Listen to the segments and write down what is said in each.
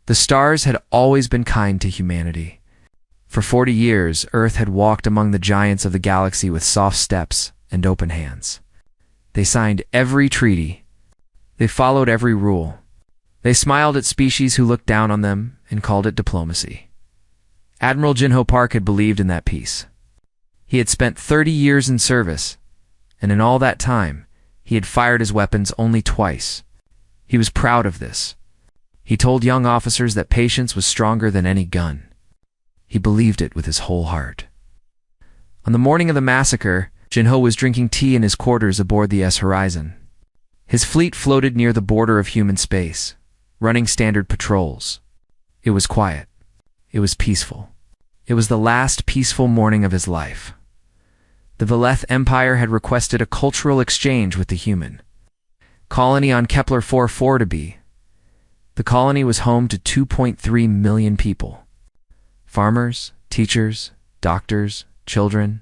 The stars had always been kind to humanity. For 40 years, Earth had walked among the giants of the galaxy with soft steps and open hands. They signed every treaty. They followed every rule. They smiled at species who looked down on them and called it diplomacy. Admiral Jinho Park had believed in that peace. He had spent 30 years in service, and in all that time, he had fired his weapons only twice. He was proud of this. He told young officers that patience was stronger than any gun. He believed it with his whole heart. On the morning of the massacre, Jinho was drinking tea in his quarters aboard the S Horizon. His fleet floated near the border of human space, running standard patrols. It was quiet. It was peaceful. It was the last peaceful morning of his life. The Veleth Empire had requested a cultural exchange with the human colony on Kepler 4 to be. The colony was home to 2.3 million people. Farmers, teachers, doctors, children.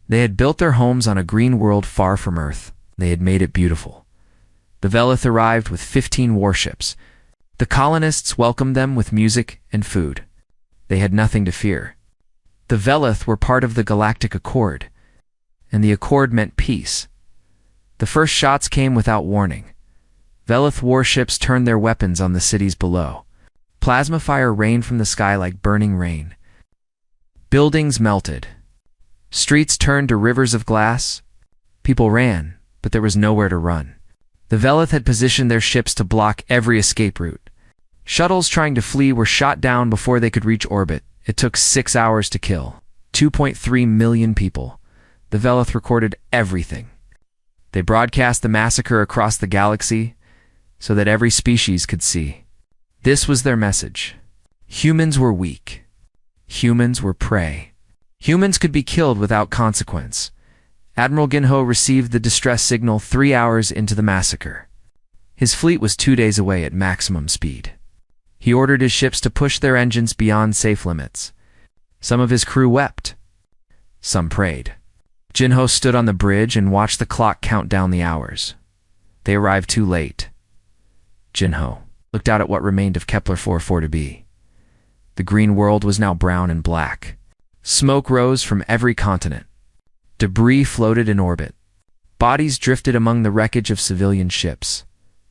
They had built their homes on a green world far from Earth. They had made it beautiful. The Veleth arrived with 15 warships. The colonists welcomed them with music and food. They had nothing to fear. The Veleth were part of the Galactic Accord, and the Accord meant peace. The first shots came without warning. Veleth warships turned their weapons on the cities below. Plasma fire rained from the sky like burning rain. Buildings melted. Streets turned to rivers of glass. People ran, but there was nowhere to run. The Veleth had positioned their ships to block every escape route. Shuttles trying to flee were shot down before they could reach orbit. It took 6 hours to kill 2.3 million people. The Veleth recorded everything. They broadcast the massacre across the galaxy so that every species could see. This was their message. Humans were weak. Humans were prey. Humans could be killed without consequence. Admiral Jinho received the distress signal 3 hours into the massacre. His fleet was 2 days away at maximum speed. He ordered his ships to push their engines beyond safe limits. Some of his crew wept. Some prayed. Jinho stood on the bridge and watched the clock count down the hours. They arrived too late. Jinho looked out at what remained of Kepler 4 to be. The green world was now brown and black. Smoke rose from every continent. Debris floated in orbit. Bodies drifted among the wreckage of civilian ships.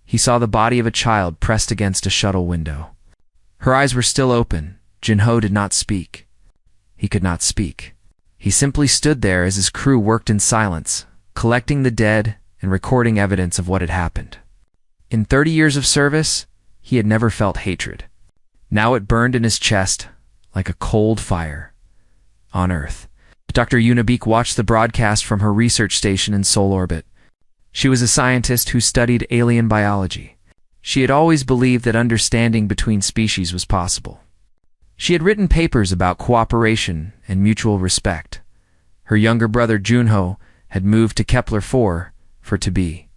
He saw the body of a child pressed against a shuttle window. Her eyes were still open. Jinho did not speak. He could not speak. He simply stood there as his crew worked in silence, collecting the dead and recording evidence of what had happened. In 30 years of service, he had never felt hatred. Now it burned in his chest like a cold fire. On Earth, Dr. Unabek watched the broadcast from her research station in Sol orbit. She was a scientist who studied alien biology. She had always believed that understanding between species was possible. She had written papers about cooperation and mutual respect. Her younger brother Junho had moved to Kepler 4 to be.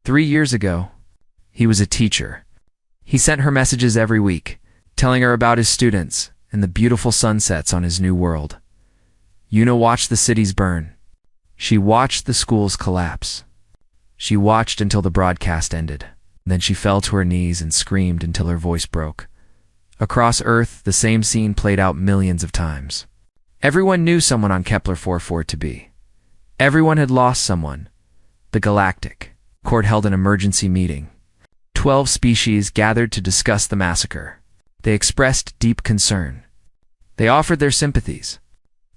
3 years ago, he was a teacher. He sent her messages every week, telling her about his students and the beautiful sunsets on his new world. Yuna watched the cities burn. She watched the schools collapse. She watched until the broadcast ended. Then she fell to her knees and screamed until her voice broke. Across Earth, the same scene played out millions of times. Everyone knew someone on Kepler 4 to be. Everyone had lost someone. The Galactic Court held an emergency meeting. 12 species gathered to discuss the massacre. They expressed deep concern. They offered their sympathies.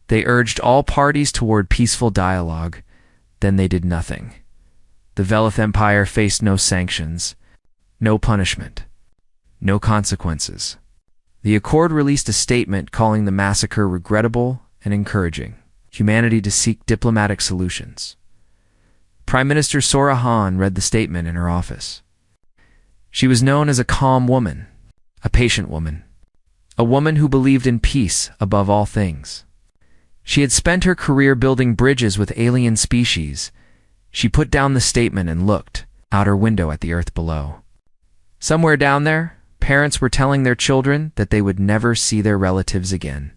They urged all parties toward peaceful dialogue. Then they did nothing. The Veleth Empire faced no sanctions, no punishment, no consequences. The Accord released a statement calling the massacre regrettable and encouraging humanity to seek diplomatic solutions. Prime Minister Sora Han read the statement in her office. She was known as a calm woman, a patient woman, a woman who believed in peace above all things. She had spent her career building bridges with alien species. She put down the statement and looked out her window at the earth below. Somewhere down there, parents were telling their children that they would never see their relatives again.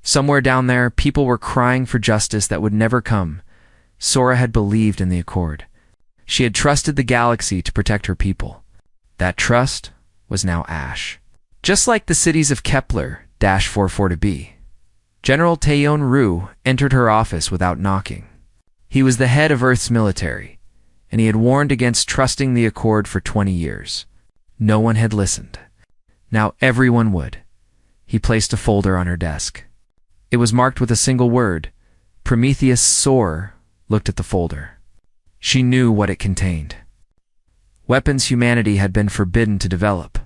Somewhere down there, people were crying for justice that would never come. Sora had believed in the Accord. She had trusted the galaxy to protect her people. That trust was now ash. Just like the cities of Kepler-44b, General Taeyeon-ru entered her office without knocking. He was the head of Earth's military, and he had warned against trusting the Accord for 20 years. No one had listened. Now everyone would. He placed a folder on her desk. It was marked with a single word. Prometheus Soar looked at the folder. She knew what it contained. Weapons humanity had been forbidden to develop.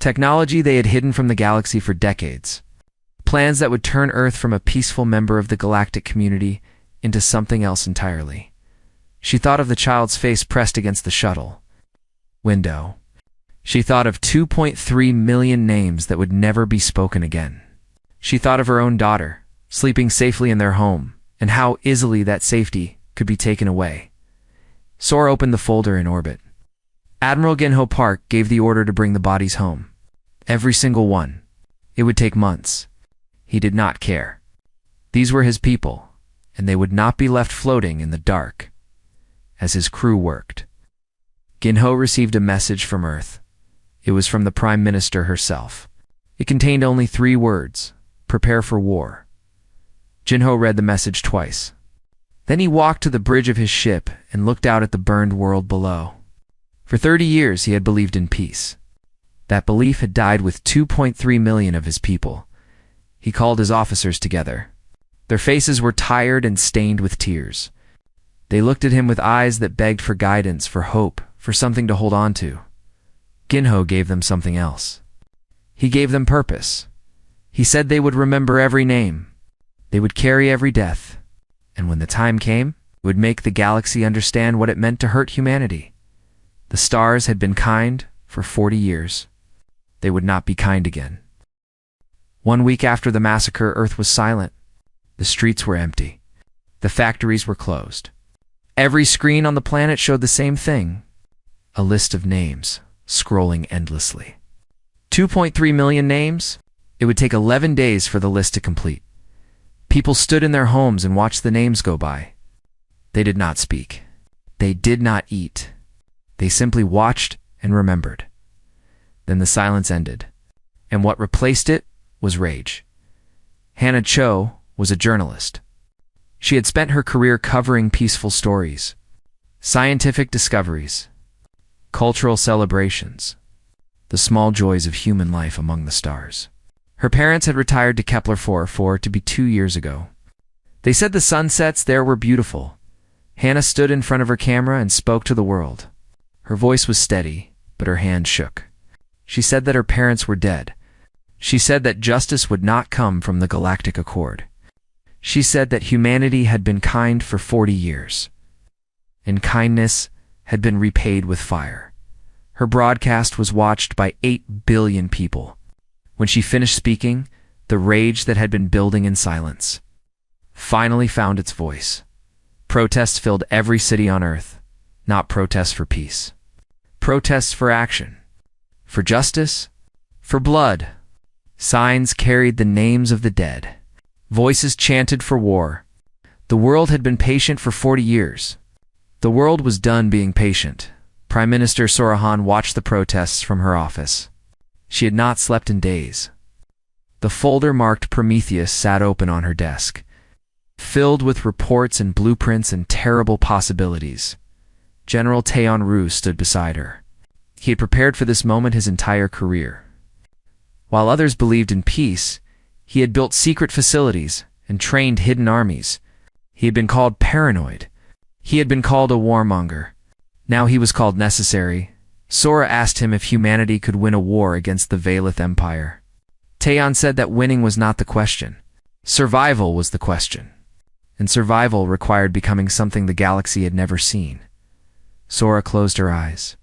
Technology they had hidden from the galaxy for decades. Plans that would turn Earth from a peaceful member of the galactic community into something else entirely. She thought of the child's face pressed against the shuttle window. She thought of 2.3 million names that would never be spoken again. She thought of her own daughter, sleeping safely in their home, and how easily that safety could be taken away. Sora opened the folder in orbit. Admiral Ginho Park gave the order to bring the bodies home. Every single one. It would take months. He did not care. These were his people, and they would not be left floating in the dark as his crew worked. Ginho received a message from Earth. It was from the Prime Minister herself. It contained only 3 words: prepare for war. Ginho read the message twice. Then he walked to the bridge of his ship and looked out at the burned world below. For 30 years he had believed in peace. That belief had died with 2.3 million of his people. He called his officers together. Their faces were tired and stained with tears. They looked at him with eyes that begged for guidance, for hope, for something to hold on to. Ginho gave them something else. He gave them purpose. He said they would remember every name. They would carry every death. And when the time came, it would make the galaxy understand what it meant to hurt humanity. The stars had been kind for 40 years. They would not be kind again. 1 week after the massacre, Earth was silent. The streets were empty. The factories were closed. Every screen on the planet showed the same thing: a list of names, scrolling endlessly. 2.3 million names? It would take 11 days for the list to complete. People stood in their homes and watched the names go by. They did not speak. They did not eat. They simply watched and remembered. Then the silence ended, and what replaced it was rage. Hannah Cho was a journalist. She had spent her career covering peaceful stories, scientific discoveries, cultural celebrations, the small joys of human life among the stars. Her parents had retired to Kepler-44 to be 2 years ago. They said the sunsets there were beautiful. Hannah stood in front of her camera and spoke to the world. Her voice was steady, but her hand shook. She said that her parents were dead. She said that justice would not come from the Galactic Accord. She said that humanity had been kind for 40 years, and kindness had been repaid with fire. Her broadcast was watched by 8 billion people. When she finished speaking, the rage that had been building in silence finally found its voice. Protests filled every city on Earth, not protests for peace. Protests for action, for justice, for blood. Signs carried the names of the dead. Voices chanted for war. The world had been patient for 40 years. The world was done being patient. Prime Minister Sorohan watched the protests from her office. She had not slept in days. The folder marked Prometheus sat open on her desk, filled with reports and blueprints and terrible possibilities. General Taeyeon-ru stood beside her. He had prepared for this moment his entire career. While others believed in peace, he had built secret facilities and trained hidden armies. He had been called paranoid. He had been called a warmonger. Now he was called necessary. Sora asked him if humanity could win a war against the Valith Empire. Taeyeon said that winning was not the question. Survival was the question. And survival required becoming something the galaxy had never seen. Sora closed her eyes.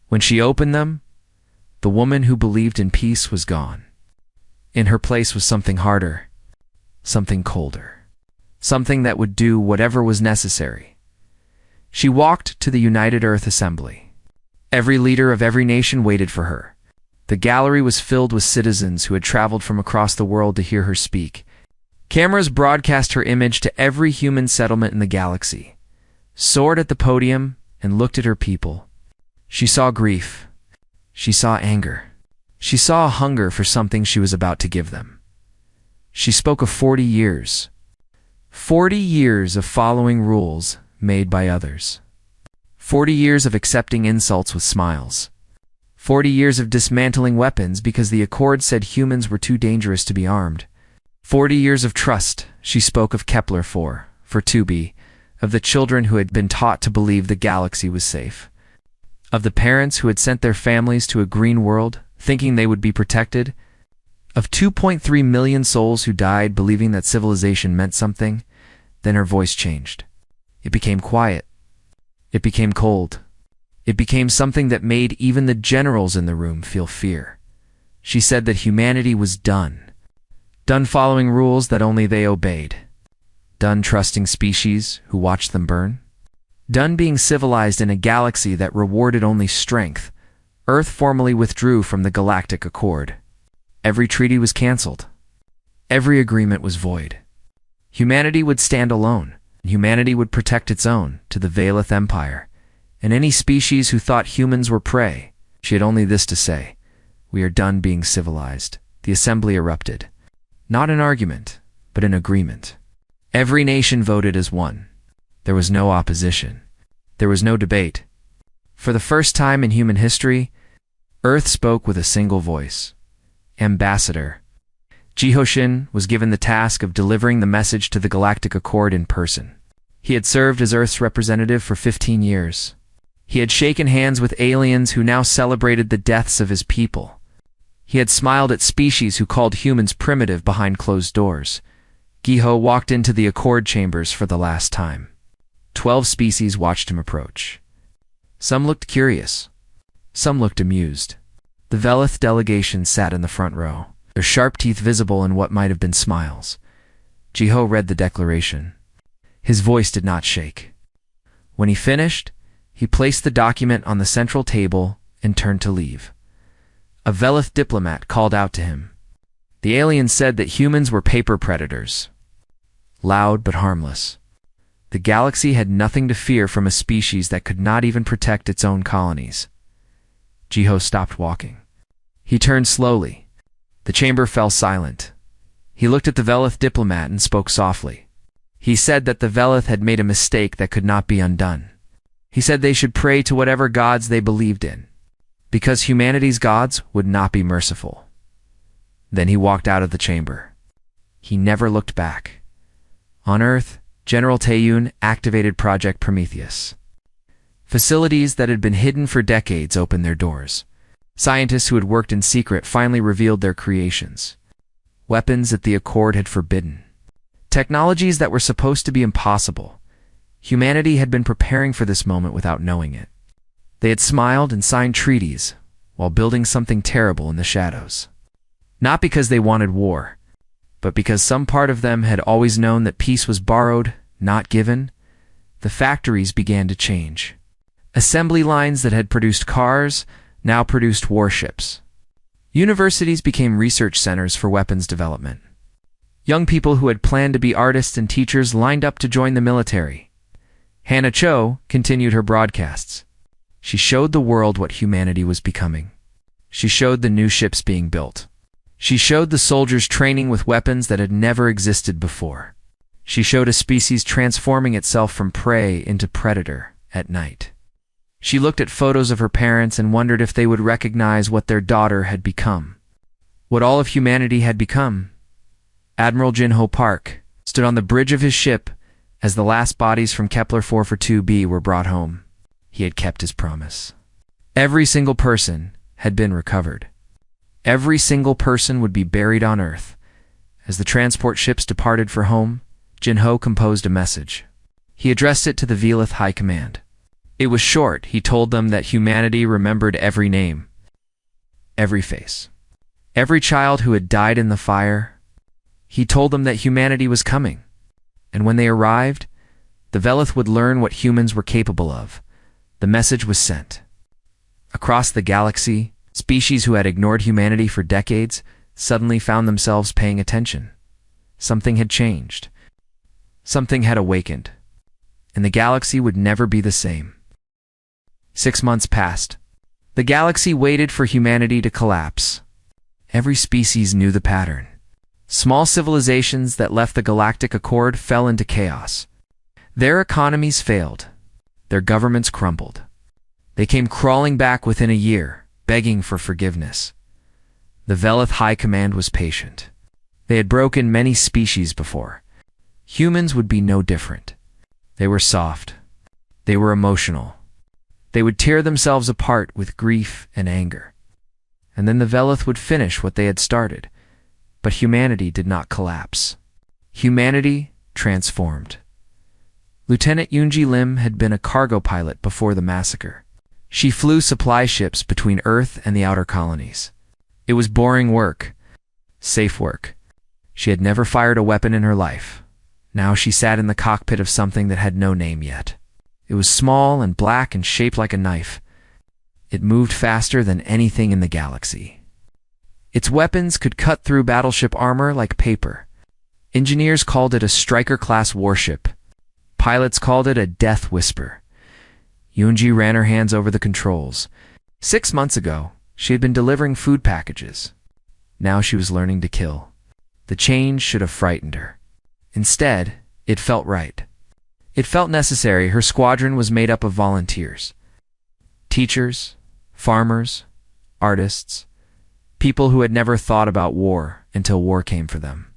When she opened them, the woman who believed in peace was gone. In her place was something harder, something colder, something that would do whatever was necessary. She walked to the United Earth Assembly. Every leader of every nation waited for her. The gallery was filled with citizens who had traveled from across the world to hear her speak. Cameras broadcast her image to every human settlement in the galaxy. Soared at the podium and looked at her people. She saw grief. She saw anger. She saw a hunger for something she was about to give them. She spoke of 40 years. 40 years of following rules made by others. 40 years of accepting insults with smiles. 40 years of dismantling weapons because the Accord said humans were too dangerous to be armed. 40 years of trust. She spoke of Kepler 4, for 2b, of the children who had been taught to believe the galaxy was safe, of the parents who had sent their families to a green world, thinking they would be protected, of 2.3 million souls who died believing that civilization meant something. Then her voice changed. It became quiet. It became cold. It became something that made even the generals in the room feel fear. She said that humanity was done. Done following rules that only they obeyed. Done trusting species who watched them burn. Done being civilized in a galaxy that rewarded only strength. Earth formally withdrew from the Galactic Accord. Every treaty was canceled. Every agreement was void. Humanity would stand alone. Humanity would protect its own, to the Valeth Empire. And any species who thought humans were prey, she had only this to say: "We are done being civilized." The assembly erupted. Not an argument, but an agreement. Every nation voted as one. There was no opposition. There was no debate. For the first time in human history, Earth spoke with a single voice. Ambassador Jihoshin was given the task of delivering the message to the Galactic Accord in person. He had served as Earth's representative for 15 years. He had shaken hands with aliens who now celebrated the deaths of his people. He had smiled at species who called humans primitive behind closed doors. Giho walked into the Accord chambers for the last time. 12 species watched him approach. Some looked curious. Some looked amused. The Veleth delegation sat in the front row, their sharp teeth visible in what might have been smiles. Jiho read the declaration. His voice did not shake. When he finished, he placed the document on the central table and turned to leave. A Veleth diplomat called out to him. The alien said that humans were paper predators. Loud but harmless. The galaxy had nothing to fear from a species that could not even protect its own colonies. Jiho stopped walking. He turned slowly. The chamber fell silent. He looked at the Veleth diplomat and spoke softly. He said that the Veleth had made a mistake that could not be undone. He said they should pray to whatever gods they believed in, because humanity's gods would not be merciful. Then he walked out of the chamber. He never looked back. On Earth, General Taeyun activated Project Prometheus. Facilities that had been hidden for decades opened their doors. Scientists who had worked in secret finally revealed their creations. Weapons that the Accord had forbidden. Technologies that were supposed to be impossible. Humanity had been preparing for this moment without knowing it. They had smiled and signed treaties while building something terrible in the shadows. Not because they wanted war, but because some part of them had always known that peace was borrowed, not given. The factories began to change. Assembly lines that had produced cars now produced warships. Universities became research centers for weapons development. Young people who had planned to be artists and teachers lined up to join the military. Hannah Cho continued her broadcasts. She showed the world what humanity was becoming. She showed the new ships being built. She showed the soldiers training with weapons that had never existed before. She showed a species transforming itself from prey into predator at night. She looked at photos of her parents and wondered if they would recognize what their daughter had become. What all of humanity had become. Admiral Jinho Park stood on the bridge of his ship as the last bodies from Kepler 442b were brought home. He had kept his promise. Every single person had been recovered. Every single person would be buried on Earth. As the transport ships departed for home, Jinho composed a message. He addressed it to the Veleth High Command. It was short. He told them that humanity remembered every name, every face, every child who had died in the fire. He told them that humanity was coming, and when they arrived, the Veleth would learn what humans were capable of. The message was sent. Across the galaxy, species who had ignored humanity for decades suddenly found themselves paying attention. Something had changed. Something had awakened, and the galaxy would never be the same. 6 months passed. The galaxy waited for humanity to collapse. Every species knew the pattern. Small civilizations that left the galactic accord fell into chaos. Their economies failed. Their governments crumbled. They came crawling back within a year, begging for forgiveness. The Velith High Command was patient. They had broken many species before. Humans would be no different. They were soft. They were emotional. They would tear themselves apart with grief and anger. And then the Velith would finish what they had started. But humanity did not collapse. Humanity transformed. Lieutenant Yoonji Lim had been a cargo pilot before the massacre. She flew supply ships between Earth and the outer colonies. It was boring work, safe work. She had never fired a weapon in her life. Now she sat in the cockpit of something that had no name yet. It was small and black and shaped like a knife. It moved faster than anything in the galaxy. Its weapons could cut through battleship armor like paper. Engineers called it a Striker-class warship. Pilots called it a death whisper. Yoonji ran her hands over the controls. 6 months ago, she had been delivering food packages. Now she was learning to kill. The change should have frightened her. Instead, it felt right. It felt necessary. Her squadron was made up of volunteers. Teachers, farmers, artists, people who had never thought about war until war came for them.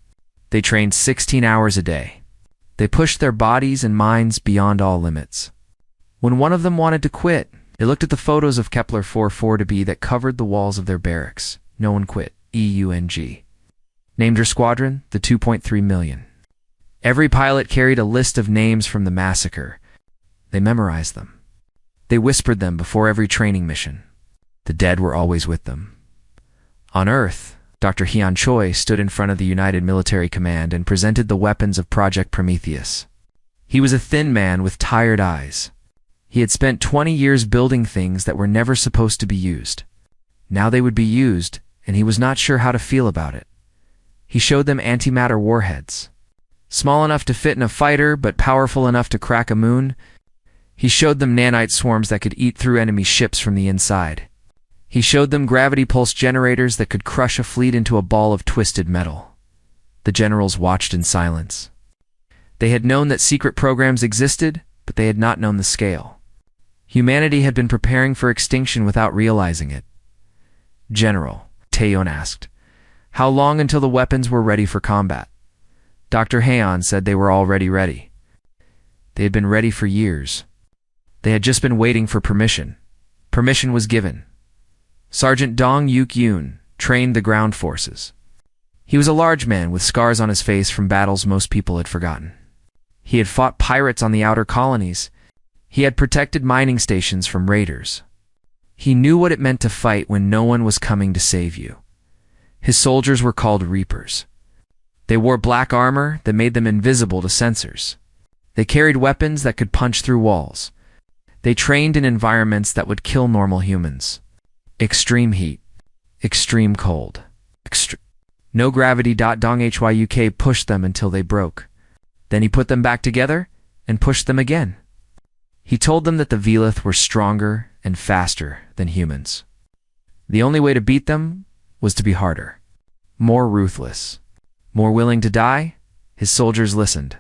They trained 16 hours a day. They pushed their bodies and minds beyond all limits. When one of them wanted to quit, they looked at the photos of Kepler 440b that covered the walls of their barracks. No one quit. EUNG. Named her squadron the 2.3 million. Every pilot carried a list of names from the massacre. They memorized them. They whispered them before every training mission. The dead were always with them. On Earth, Dr. Hyun Choi stood in front of the United Military Command and presented the weapons of Project Prometheus. He was a thin man with tired eyes. He had spent 20 years building things that were never supposed to be used. Now they would be used, and he was not sure how to feel about it. He showed them antimatter warheads. Small enough to fit in a fighter, but powerful enough to crack a moon. He showed them nanite swarms that could eat through enemy ships from the inside. He showed them gravity pulse generators that could crush a fleet into a ball of twisted metal. The generals watched in silence. They had known that secret programs existed, but they had not known the scale. Humanity had been preparing for extinction without realizing it. General, Taeyeon asked, how long until the weapons were ready for combat? Dr. Haeon said they were already ready. They had been ready for years. They had just been waiting for permission. Permission was given. Sergeant Dong Yuk-yoon trained the ground forces. He was a large man with scars on his face from battles most people had forgotten. He had fought pirates on the outer colonies. He had protected mining stations from raiders. He knew what it meant to fight when no one was coming to save you. His soldiers were called Reapers. They wore black armor that made them invisible to sensors. They carried weapons that could punch through walls. They trained in environments that would kill normal humans. Extreme heat. Extreme cold. No gravity. Dong Hyuk pushed them until they broke. Then he put them back together and pushed them again. He told them that the Velith were stronger and faster than humans. The only way to beat them was to be harder, more ruthless, more willing to die. His soldiers listened.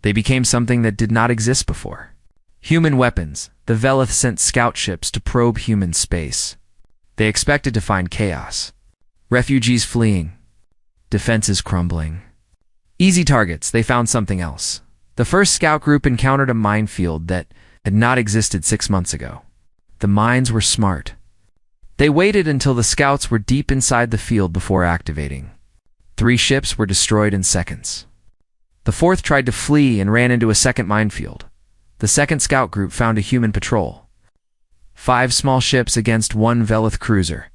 They became something that did not exist before. Human weapons. The Velith sent scout ships to probe human space. They expected to find chaos. Refugees fleeing. Defenses crumbling. Easy targets. They found something else. The first scout group encountered a minefield that had not existed 6 months ago. The mines were smart. They waited until the scouts were deep inside the field before activating. 3 ships were destroyed in seconds. The 4th tried to flee and ran into a second minefield. The second scout group found a human patrol. 5 small ships against 1 Velith cruiser.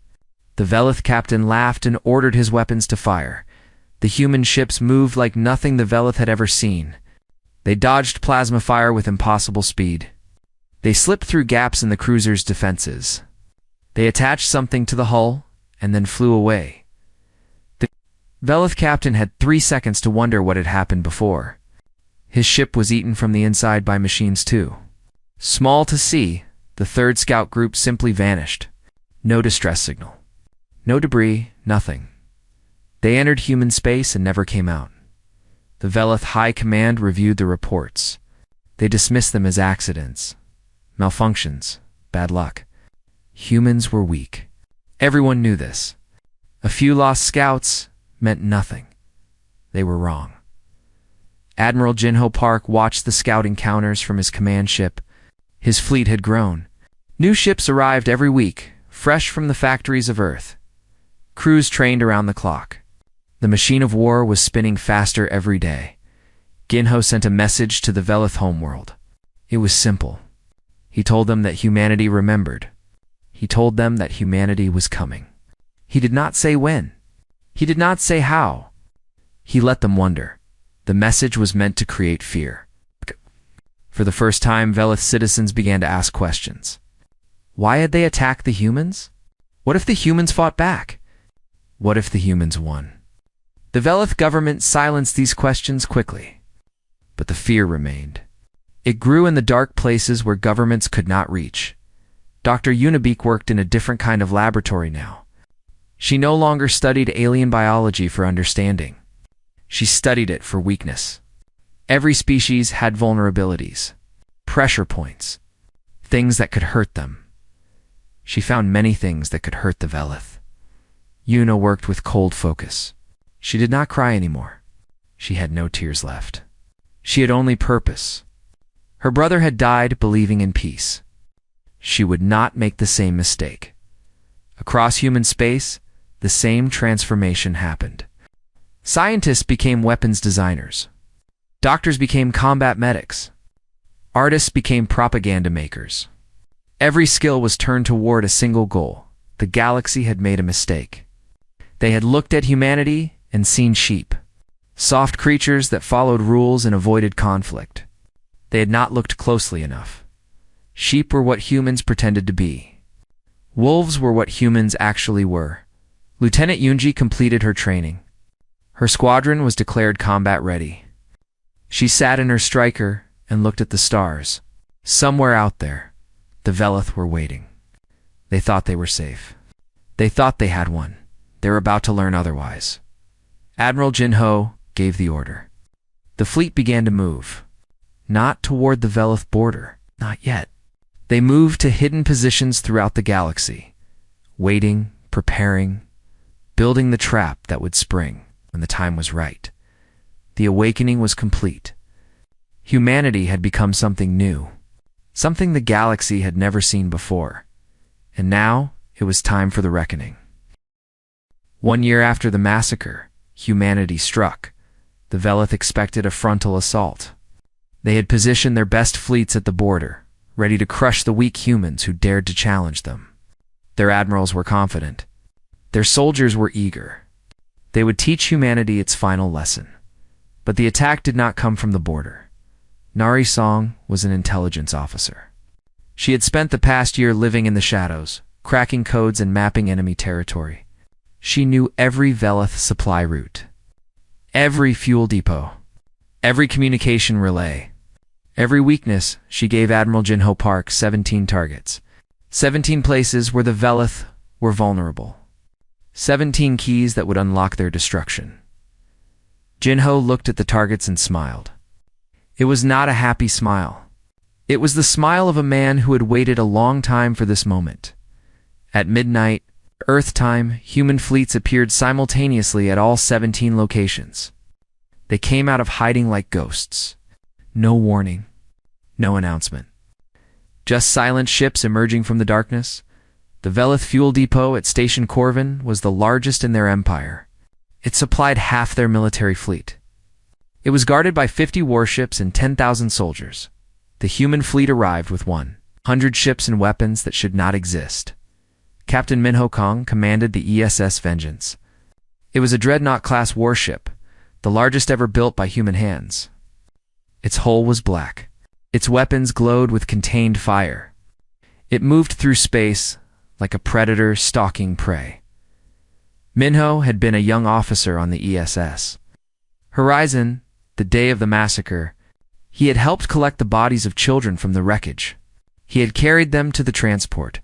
The Velith captain laughed and ordered his weapons to fire. The human ships moved like nothing the Velith had ever seen. They dodged plasma fire with impossible speed. They slipped through gaps in the cruiser's defenses. They attached something to the hull and then flew away. The Velith captain had 3 seconds to wonder what had happened before. His ship was eaten from the inside by machines too. Small to see, the 3rd scout group simply vanished. No distress signal. No debris, nothing. They entered human space and never came out. The Velith High Command reviewed the reports. They dismissed them as accidents, malfunctions, bad luck. Humans were weak. Everyone knew this. A few lost scouts meant nothing. They were wrong. Admiral Jinho Park watched the scout encounters from his command ship. His fleet had grown. New ships arrived every week, fresh from the factories of Earth. Crews trained around the clock. The machine of war was spinning faster every day. Ginho sent a message to the Velith homeworld. It was simple. He told them that humanity remembered. He told them that humanity was coming. He did not say when. He did not say how. He let them wonder. The message was meant to create fear. For the first time, Velith citizens began to ask questions. Why had they attacked the humans? What if the humans fought back? What if the humans won? The Velith government silenced these questions quickly. But the fear remained. It grew in the dark places where governments could not reach. Dr. Unibeek worked in a different kind of laboratory now. She no longer studied alien biology for understanding. She studied it for weakness. Every species had vulnerabilities, pressure points, things that could hurt them. She found many things that could hurt the Velith. Yuna worked with cold focus. She did not cry anymore. She had no tears left. She had only purpose. Her brother had died believing in peace. She would not make the same mistake. Across human space, the same transformation happened. Scientists became weapons designers. Doctors became combat medics. Artists became propaganda makers. Every skill was turned toward a single goal. The galaxy had made a mistake. They had looked at humanity and seen sheep, soft creatures that followed rules and avoided conflict. They had not looked closely enough. Sheep were what humans pretended to be. Wolves were what humans actually were. Lieutenant Yunji completed her training. Her squadron was declared combat ready. She sat in her striker and looked at the stars. Somewhere out there, the Velith were waiting. They thought they were safe. They thought they had won. They were about to learn otherwise. Admiral Jinho gave the order. The fleet began to move. Not toward the Velith border. Not yet. They moved to hidden positions throughout the galaxy, waiting, preparing, building the trap that would spring when the time was right. The awakening was complete. Humanity had become something new, something the galaxy had never seen before. And now it was time for the reckoning. 1 year after the massacre, humanity struck. The Velith expected a frontal assault. They had positioned their best fleets at the border, ready to crush the weak humans who dared to challenge them. Their admirals were confident. Their soldiers were eager. They would teach humanity its final lesson. But the attack did not come from the border. Nari Song was an intelligence officer. She had spent the past year living in the shadows, cracking codes and mapping enemy territory. She knew every Velith supply route, every fuel depot, every communication relay. Every weakness, she gave Admiral Jinho Park 17 targets. 17 places where the Velith were vulnerable. 17 keys that would unlock their destruction. Jinho looked at the targets and smiled. It was not a happy smile. It was the smile of a man who had waited a long time for this moment. At midnight, Earth time, human fleets appeared simultaneously at all 17 locations. They came out of hiding like ghosts. No warning, no announcement. Just silent ships emerging from the darkness. The Velith fuel depot at Station Corvin was the largest in their empire. It supplied half their military fleet. It was guarded by 50 warships and 10,000 soldiers. The human fleet arrived with 100 ships and weapons that should not exist. Captain Minho Kong commanded the ESS Vengeance. It was a dreadnought-class warship, the largest ever built by human hands. Its hull was black. Its weapons glowed with contained fire. It moved through space like a predator stalking prey. Minho had been a young officer on the ESS. Horizon, the day of the massacre, he had helped collect the bodies of children from the wreckage. He had carried them to the transport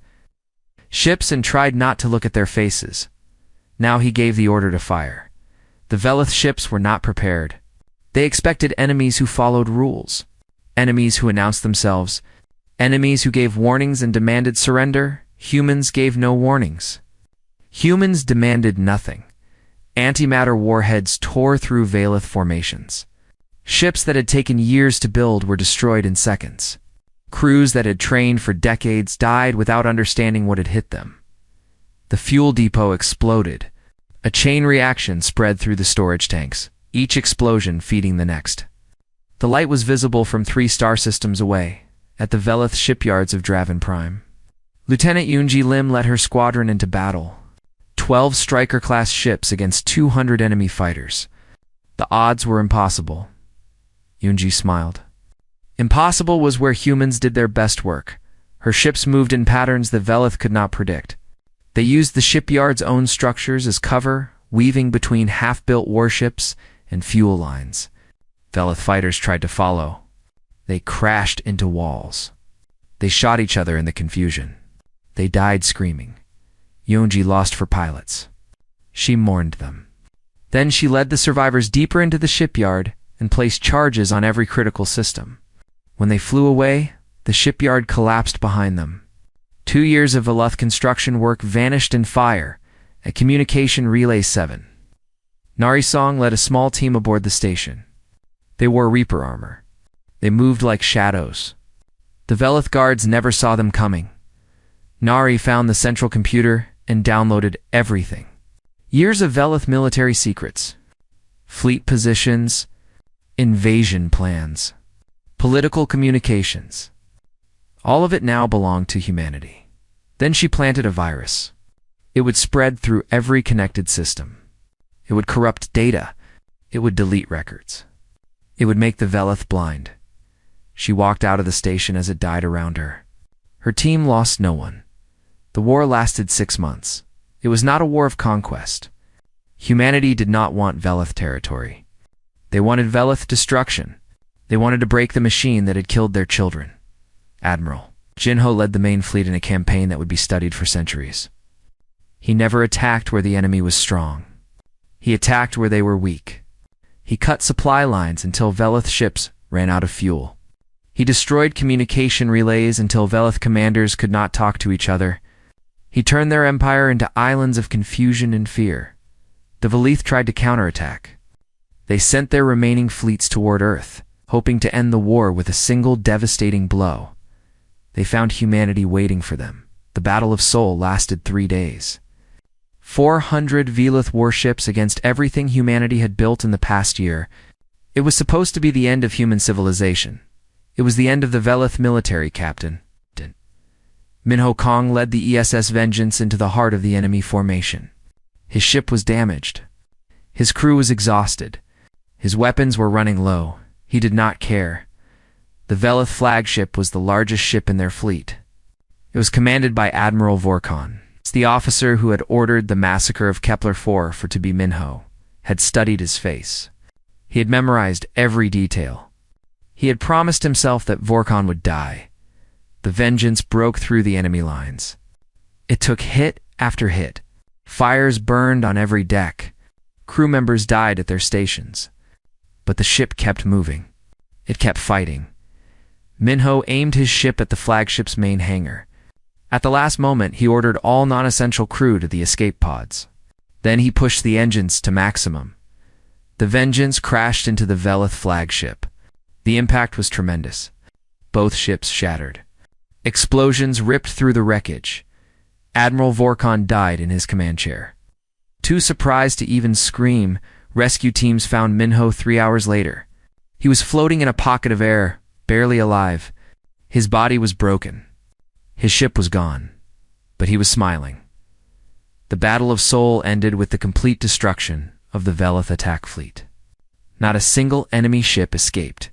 ships and tried not to look at their faces, Now he gave the order to fire. The Velith ships were not prepared. They expected enemies who followed rules, enemies who announced themselves, enemies who gave warnings and demanded surrender. Humans gave no warnings. Humans demanded nothing. Antimatter warheads tore through Velith formations. Ships that had taken years to build were destroyed in seconds. Crews that had trained for decades died without understanding what had hit them. The fuel depot exploded. A chain reaction spread through the storage tanks, each explosion feeding the next. The light was visible from 3 star systems away, at the Velith shipyards of Draven Prime. Lieutenant Yunji Lim led her squadron into battle. 12 Striker-class ships against 200 enemy fighters. The odds were impossible. Yunji smiled. Impossible was where humans did their best work. Her ships moved in patterns the Velith could not predict. They used the shipyard's own structures as cover, weaving between half-built warships and fuel lines. Velith fighters tried to follow. They crashed into walls. They shot each other in the confusion. They died screaming. Yunji lost for pilots. She mourned them. Then she led the survivors deeper into the shipyard and placed charges on every critical system. When they flew away, the shipyard collapsed behind them. 2 years of Velith construction work vanished in fire at Communication Relay 7. Narisong led a small team aboard the station. They wore Reaper armor. They moved like shadows. The Velith guards never saw them coming. Nari found the central computer and downloaded everything. Years of Velith military secrets, fleet positions, invasion plans, political communications. All of it now belonged to humanity. Then she planted a virus. It would spread through every connected system. It would corrupt data. It would delete records. It would make the Velith blind. She walked out of the station as it died around her. Her team lost no one. The war lasted 6 months. It was not a war of conquest. Humanity did not want Velith territory. They wanted Velith destruction. They wanted to break the machine that had killed their children. Admiral Jinho led the main fleet in a campaign that would be studied for centuries. He never attacked where the enemy was strong. He attacked where they were weak. He cut supply lines until Velith ships ran out of fuel. He destroyed communication relays until Velith commanders could not talk to each other. He turned their empire into islands of confusion and fear. The Velith tried to counterattack. They sent their remaining fleets toward Earth, hoping to end the war with a single devastating blow. They found humanity waiting for them. The Battle of Seoul lasted 3 days. 400 Velith warships against everything humanity had built in the past year. It was supposed to be the end of human civilization. It was the end of the Velith military captain. Minho Kong led the ESS Vengeance into the heart of the enemy formation. His ship was damaged. His crew was exhausted. His weapons were running low. He did not care. The Velith flagship was the largest ship in their fleet. It was commanded by Admiral Vorkon. The officer who had ordered the massacre of Kepler 4 for to be Minho had studied his face. He had memorized every detail. He had promised himself that Vorkon would die. The Vengeance broke through the enemy lines. It took hit after hit. Fires burned on every deck. Crew members died at their stations. But the ship kept moving. It kept fighting. Minho aimed his ship at the flagship's main hangar. At the last moment, he ordered all non-essential crew to the escape pods. Then he pushed the engines to maximum. The Vengeance crashed into the Velith flagship. The impact was tremendous. Both ships shattered. Explosions ripped through the wreckage. Admiral Vorkon died in his command chair. Too surprised to even scream, rescue teams found Minho 3 hours later. He was floating in a pocket of air, barely alive. His body was broken. His ship was gone, but he was smiling. The Battle of Seoul ended with the complete destruction of the Velith attack fleet. Not a single enemy ship escaped.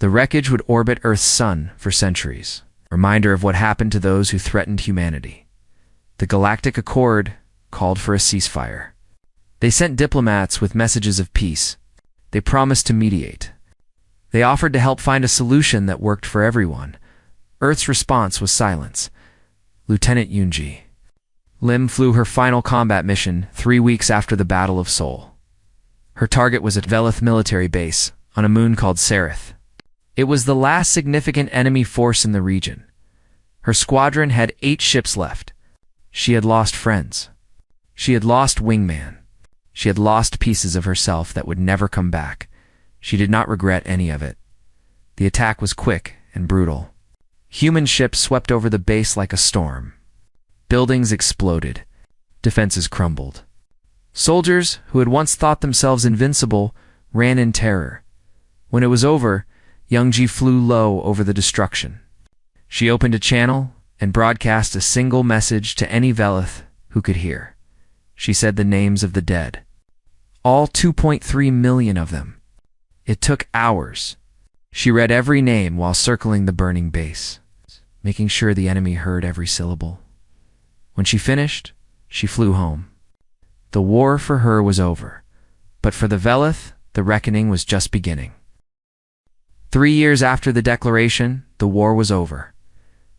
The wreckage would orbit Earth's sun for centuries, a reminder of what happened to those who threatened humanity. The Galactic Accord called for a ceasefire. They sent diplomats with messages of peace. They promised to mediate. They offered to help find a solution that worked for everyone. Earth's response was silence. Lieutenant Yunji. Lim flew her final combat mission 3 weeks after the Battle of Seoul. Her target was at Velith military base on a moon called Sereth. It was the last significant enemy force in the region. Her squadron had 8 ships left. She had lost friends. She had lost Wingman. She had lost pieces of herself that would never come back. She did not regret any of it. The attack was quick and brutal. Human ships swept over the base like a storm. Buildings exploded. Defenses crumbled. Soldiers, who had once thought themselves invincible, ran in terror. When it was over, Youngji flew low over the destruction. She opened a channel and broadcast a single message to any Velith who could hear. She said the names of the dead. All 2.3 million of them. It took hours. She read every name while circling the burning base, making sure the enemy heard every syllable. When she finished, she flew home. The war for her was over, but for the Velith, the reckoning was just beginning. 3 years after the declaration, the war was over.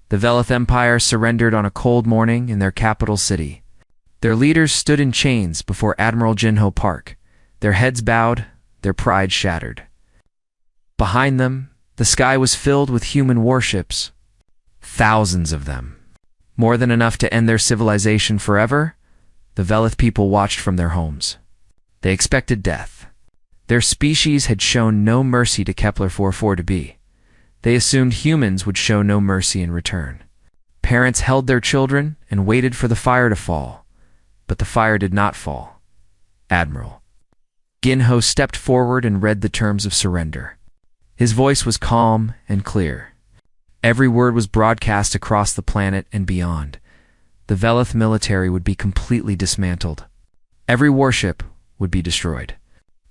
The Velith Empire surrendered on a cold morning in their capital city. Their leaders stood in chains before Admiral Jinho Park, their heads bowed, their pride shattered. Behind them, the sky was filled with human warships, thousands of them. More than enough to end their civilization forever, the Velith people watched from their homes. They expected death. Their species had shown no mercy to Kepler-44b. They assumed humans would show no mercy in return. Parents held their children and waited for the fire to fall, but the fire did not fall. Admiral Ginho stepped forward and read the terms of surrender. His voice was calm and clear. Every word was broadcast across the planet and beyond. The Velith military would be completely dismantled. Every warship would be destroyed.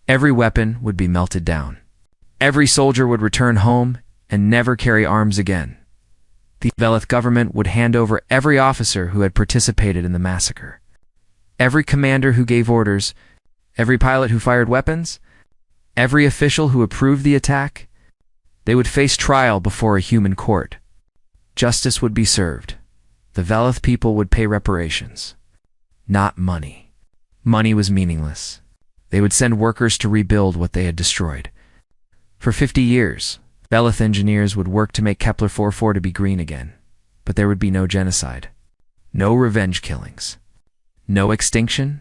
Every weapon would be melted down. Every soldier would return home and never carry arms again. The Velith government would hand over every officer who had participated in the massacre. Every commander who gave orders, every pilot who fired weapons, every official who approved the attack. They would face trial before a human court. Justice would be served. The Velith people would pay reparations. Not money. Money was meaningless. They would send workers to rebuild what they had destroyed. For 50 years, Velith engineers would work to make Kepler-44b green again, but there would be no genocide, no revenge killings, no extinction.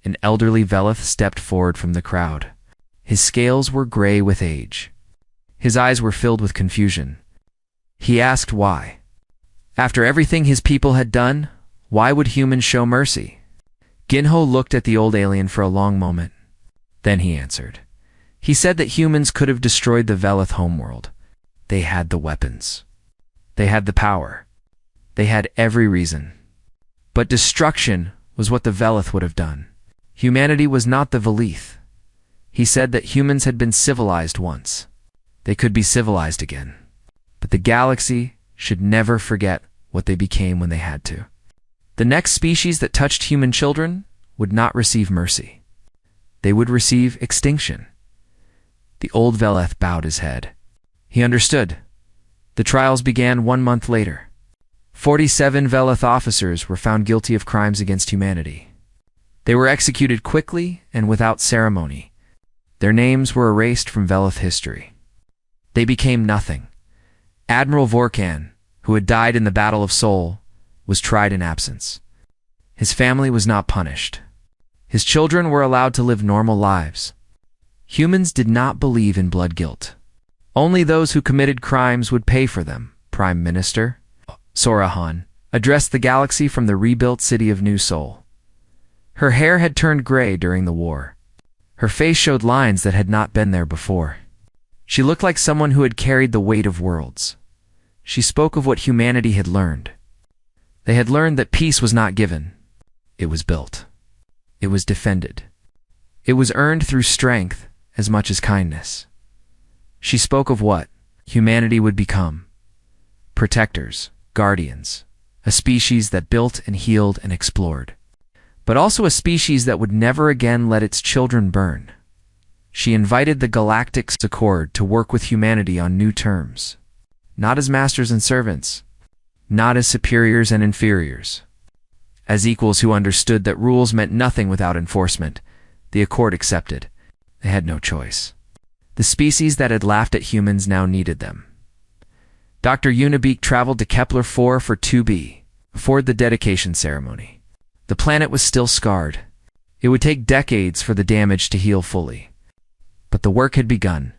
An elderly Velith stepped forward from the crowd. His scales were gray with age. His eyes were filled with confusion. He asked why. After everything his people had done, why would humans show mercy? Ginho looked at the old alien for a long moment. Then he answered. He said that humans could have destroyed the Velith homeworld. They had the weapons. They had the power. They had every reason. But destruction was what the Velith would have done. Humanity was not the Velith. He said that humans had been civilized once. They could be civilized again. But the galaxy should never forget what they became when they had to. The next species that touched human children would not receive mercy. They would receive extinction. The old Velith bowed his head. He understood. The trials began 1 month later. 47 Velith officers were found guilty of crimes against humanity. They were executed quickly and without ceremony. Their names were erased from Velith history. They became nothing. Admiral Vorkan, who had died in the Battle of Seoul, was tried in absence. His family was not punished. His children were allowed to live normal lives. Humans did not believe in blood guilt. Only those who committed crimes would pay for them. Prime Minister Sorahan addressed the galaxy from the rebuilt city of New Seoul. Her hair had turned gray during the war. Her face showed lines that had not been there before. She looked like someone who had carried the weight of worlds. She spoke of what humanity had learned. They had learned that peace was not given. It was built. It was defended. It was earned through strength as much as kindness. She spoke of what humanity would become. Protectors, guardians, a species that built and healed and explored, but also a species that would never again let its children burn. She invited the Galactic Accord to work with humanity on new terms, not as masters and servants, not as superiors and inferiors, As equals who understood that rules meant nothing without enforcement, the Accord accepted. They had no choice. The species that had laughed at humans now needed them. Dr. Unibeek traveled to Kepler-4 for 2b, before the dedication ceremony. The planet was still scarred. It would take decades for the damage to heal fully. But the work had begun.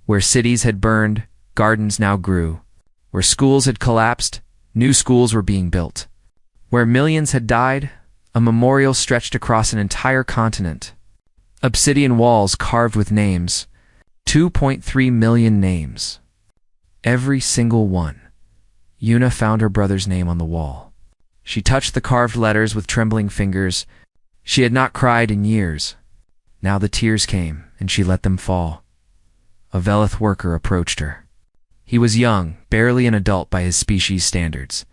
Where cities had burned, gardens now grew. Where schools had collapsed, new schools were being built. Where millions had died, a memorial stretched across an entire continent. Obsidian walls carved with names, 2.3 million names. Every single one. Una found her brother's name on the wall. She touched the carved letters with trembling fingers. She had not cried in years. Now the tears came, and she let them fall. A Velith worker approached her. He was young, barely an adult by his species standards.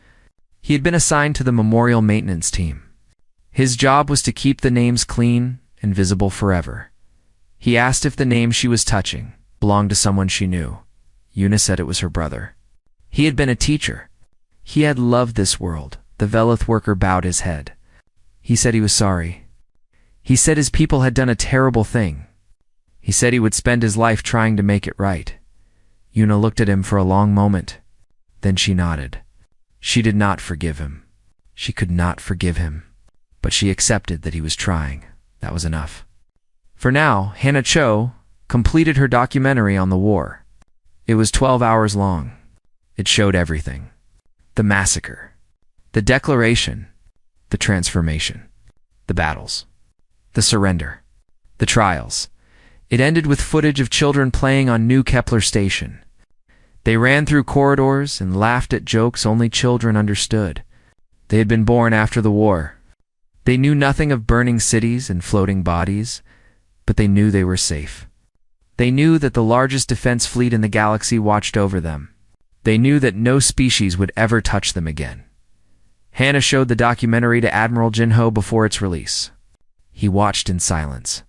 He had been assigned to the memorial maintenance team. His job was to keep the names clean and visible forever. He asked if the name she was touching belonged to someone she knew. Una said it was her brother. He had been a teacher. He had loved this world. The Velith worker bowed his head. He said he was sorry. He said his people had done a terrible thing. He said he would spend his life trying to make it right. Una looked at him for a long moment. Then she nodded. She did not forgive him. She could not forgive him. But she accepted that he was trying. That was enough. For now, Hannah Cho completed her documentary on the war. It was 12 hours long. It showed everything. The massacre. The declaration. The transformation. The battles. The surrender. The trials. It ended with footage of children playing on New Kepler Station. They ran through corridors and laughed at jokes only children understood. They had been born after the war. They knew nothing of burning cities and floating bodies, but they knew they were safe. They knew that the largest defense fleet in the galaxy watched over them. They knew that no species would ever touch them again. Hannah showed the documentary to Admiral Jinho before its release. He watched in silence.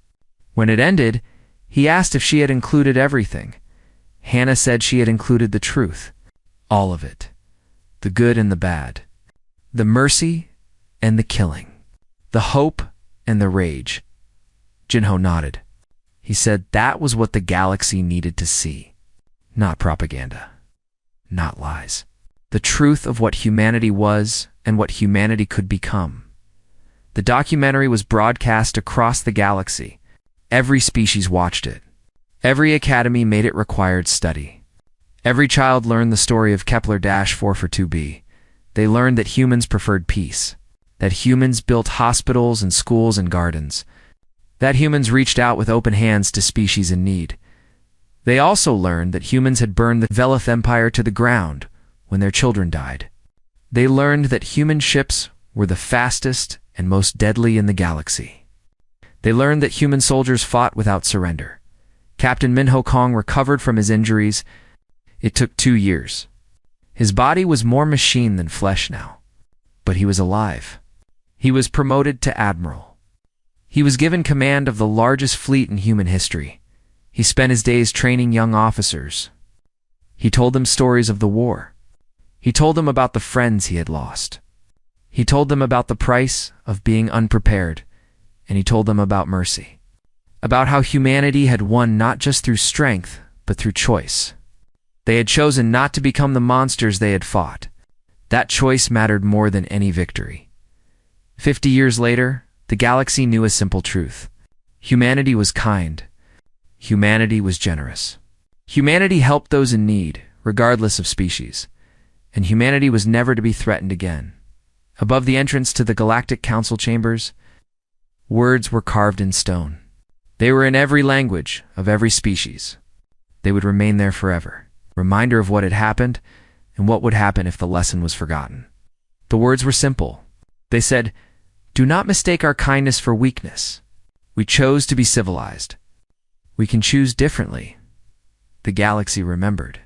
When it ended, he asked if she had included everything. Hannah said she had included the truth. All of it. The good and the bad. The mercy and the killing. The hope and the rage. Jinho nodded. He said that was what the galaxy needed to see. Not propaganda. Not lies. The truth of what humanity was and what humanity could become. The documentary was broadcast across the galaxy. Every species watched it. Every academy made it required study. Every child learned the story of Kepler-4 for 2b. They learned that humans preferred peace, that humans built hospitals and schools and gardens, that humans reached out with open hands to species in need. They also learned that humans had burned the Velith Empire to the ground when their children died. They learned that human ships were the fastest and most deadly in the galaxy. They learned that human soldiers fought without surrender. Captain Minho Kong recovered from his injuries. It took 2 years. His body was more machine than flesh now, but he was alive. He was promoted to admiral. He was given command of the largest fleet in human history. He spent his days training young officers. He told them stories of the war. He told them about the friends he had lost. He told them about the price of being unprepared, and he told them about mercy. About how humanity had won not just through strength, but through choice. They had chosen not to become the monsters they had fought. That choice mattered more than any victory. 50 years later, the galaxy knew a simple truth. Humanity was kind. Humanity was generous. Humanity helped those in need, regardless of species. And humanity was never to be threatened again. Above the entrance to the Galactic Council chambers, words were carved in stone. They were in every language, of every species. They would remain there forever. Reminder of what had happened and what would happen if the lesson was forgotten. The words were simple. They said, "Do not mistake our kindness for weakness. We chose to be civilized. We can choose differently." The galaxy remembered.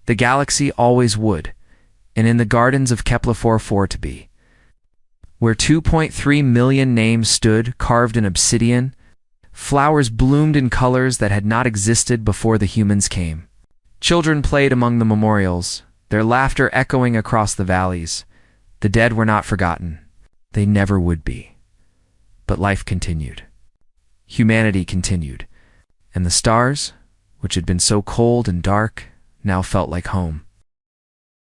The galaxy always would, and in the gardens of Kepler-4 to be. Where 2.3 million names stood carved in obsidian, flowers bloomed in colors that had not existed before the humans came. Children played among the memorials, their laughter echoing across the valleys. The dead were not forgotten. They never would be. But life continued. Humanity continued. And the stars, which had been so cold and dark, now felt like home.